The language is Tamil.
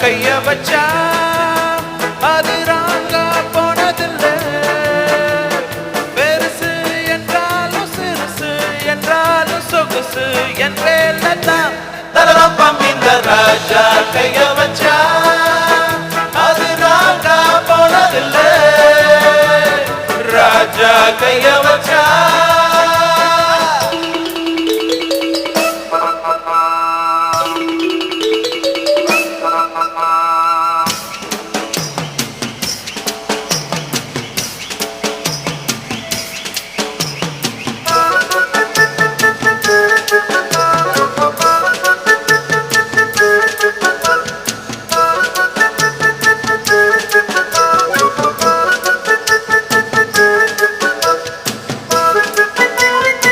கைய வச்சா அது ராங்கா போனதில்ல. பெருசு என்றாலும் சிறுசு என்றாலும் சொகுசு என்றேதான் தரப்பம். இந்த ராஜா கைய வச்சா அது ராங்கா போனதில்ல. ராஜா கைய வச்சா